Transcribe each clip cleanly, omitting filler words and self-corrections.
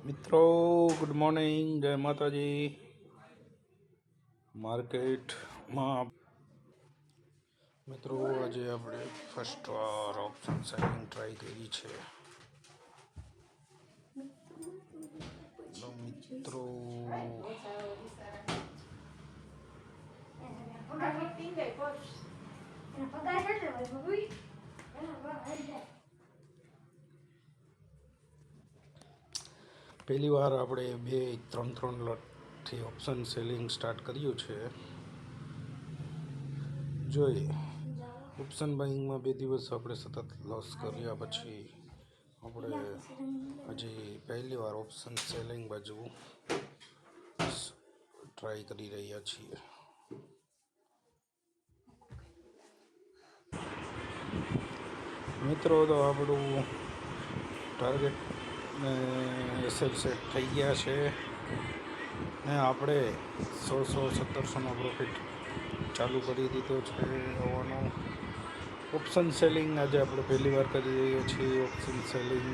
મિત્રો good morning, જય માતાજી. માર્કેટમાં મિત્રો આજે આપણે ફર્સ્ટ વાર ઓપ્શન સેલિંગ ટ્રાય કરી છે. તો મિત્રો પહેલી વાર આપણે 2-3 લોટથી ઓપ્શન સેલિંગ સ્ટાર્ટ કર્યું છે. જોઈએ ઓપ્શન બાઇંગમાં 2 દિવસ આપણે સતત લોસ કર્યા પછી આપણે હજી પહેલી વાર ઓપ્શન સેલિંગ બાજુ ટ્રાય કરી રહ્યા છીએ. મિત્રો તો આપણું ટાર્ગેટ એસએલ સેટ થઈ ગયા છે ને આપણે 1600-1700નો પ્રોફિટ ચાલુ કરી દીધો છે હોવાનો. ઓપ્શન સેલિંગ આજે આપણે પહેલી વાર કરી રહ્યા છીએ. ઓપ્શન સેલિંગ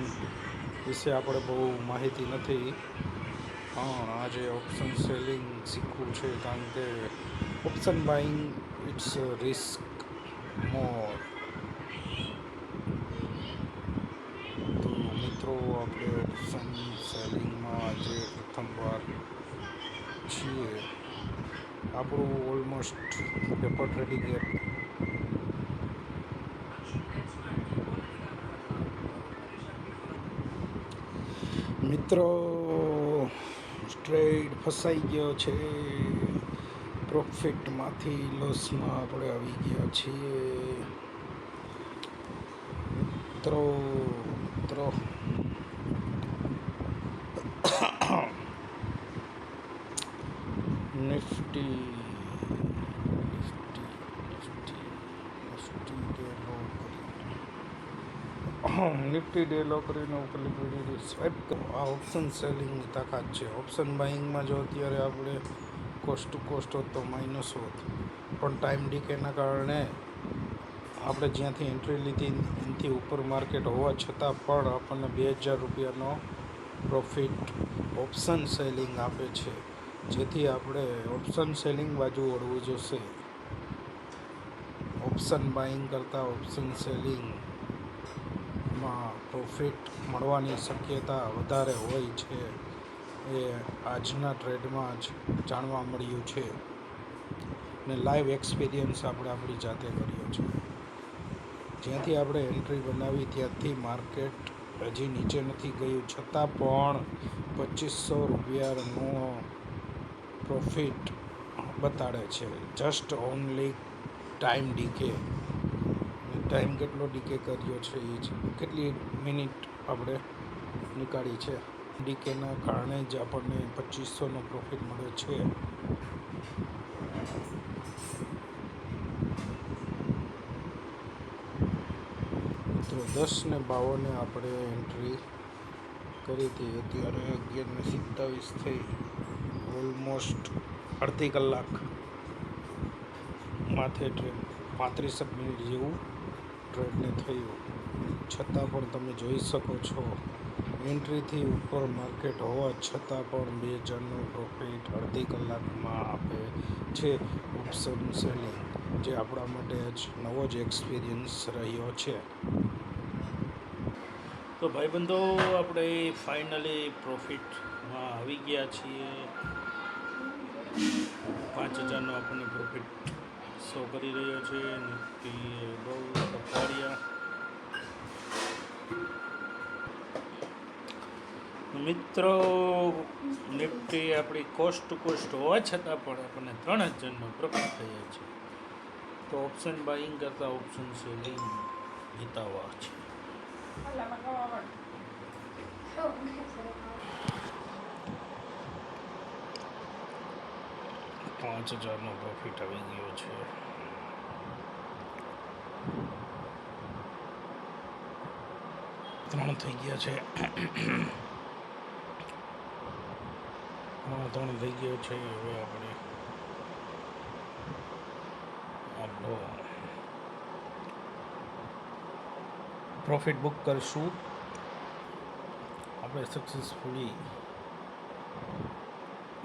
વિશે આપણે બહુ માહિતી નથી, પણ આજે ઓપ્શન સેલિંગ શીખવું છે, કારણ કે ઓપ્શન બાઇંગ ઇટ્સ રિસ્ક મોર. તો મિત્રો આપણે ઓપ્શન સેલિંગમાં આજે પ્રથમવાર છીએ. આપણું ઓલમોસ્ટ પેપર ટ્રેડિંગ એપ મિત્રો ટ્રેડ ફસાઈ ગયો છે. પ્રોફિટમાંથી લોસમાં આપણે આવી ગયા છીએ. મિત્રો નિફ્ટી ડે લો કરીને ઉપર લિક્વિડિટી સ્વાઇપ કરો. આ ઓપ્શન સેલિંગની તાકાત છે. ઓપ્શન બાઇંગમાં જો અત્યારે આપણે કોસ્ટ ટુ કોસ્ટ હોત તો માઇનસ હોત, પણ ટાઈમ ડીકેના કારણે આપણે જ્યાંથી એન્ટ્રી લીધી એનાથી ઉપર માર્કેટ હોવા છતાં પણ આપણને 2000 રૂપિયાનો પ્રોફિટ ઓપ્શન સેલિંગ આપે છે. જેથી આપણે ઓપ્શન સેલિંગ બાજુ વળવું જોશે. ઓપ્શન બાઇંગ કરતાં ઓપ્શન સેલિંગમાં પ્રોફિટ મળવાની શક્યતા વધારે હોય છે, એ આજના ટ્રેડમાં જ જાણવા મળ્યું છે ને લાઈવ એક્સપિરિયન્સ આપણે આપણી જાતે કર્યો છે. જ્યાંથી આપણે એન્ટ્રી બનાવી ત્યાંથી માર્કેટ હજી નીચે નથી ગયું, છતાં પણ 2500 રૂપિયાનો પ્રોફિટ બતાડે છે. Just only time decay. Time કેટલો ડીકે કર્યો છે એ જ, કેટલી મિનિટ આપણે નીકાળી છે. ડીકેના કારણે જ આપણને 2500નો પ્રોફિટ મળે છે. મિત્રો 10:52 આપણે એન્ટ્રી કરી હતી, અત્યારે 11:27 થઈ. ઓલમોસ્ટ અડધી કલાક માથે ટ્રેડ 35 મિનિટ જેવું ટ્રેડને થયું, છતાં પણ તમે જોઈ શકો છો એન્ટ્રીથી ઉપર માર્કેટ હોવા છતાં પણ 2000નો પ્રોફિટ અડધી કલાકમાં આપે છે ઓપ્શન સેલિંગ, જે આપણા માટે જ નવો જ એક્સપિરિયન્સ રહ્યો છે. તો ભાઈબંધો આપણે ફાઇનલી પ્રોફિટમાં આવી ગયા છીએ. 5000નો આપણને પ્રોફિટ શો કરી રહ્યો છે. નિફ્ટી બહુ અઠવાડિયા મિત્રો નિફ્ટી આપણી કોસ્ટ ટુ કોસ્ટ હોવા છતાં પણ આપણને 3000નો પ્રોફિટ થયો છે. તો ઓપ્શન બાઇંગ કરતાં ઓપ્શન સેલિંગ હિતાવહ છે. 5000નો પ્રોફિટ આવી ગયો છે. ત્રણ થઈ ગયા છે. 3 થઈ ગયો છે. હવે આપણે આપણો પ્રોફિટ બુક કરીશું. આપણે આપણે સક્સેસફુલી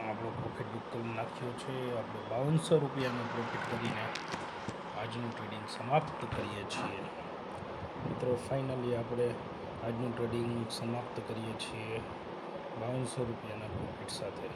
આપણો પ્રોફિટ બુક કરી નાખ્યો છે. આપણે 5200 રૂપિયાનો પ્રોફિટ કરીને આજનું ટ્રેડિંગ સમાપ્ત કરીએ છીએ. મિત્રો ફાઇનલી આપણે આજનું ટ્રેડિંગ સમાપ્ત કરીએ છીએ 5200 રૂપિયાના પ્રોફિટ સાથે.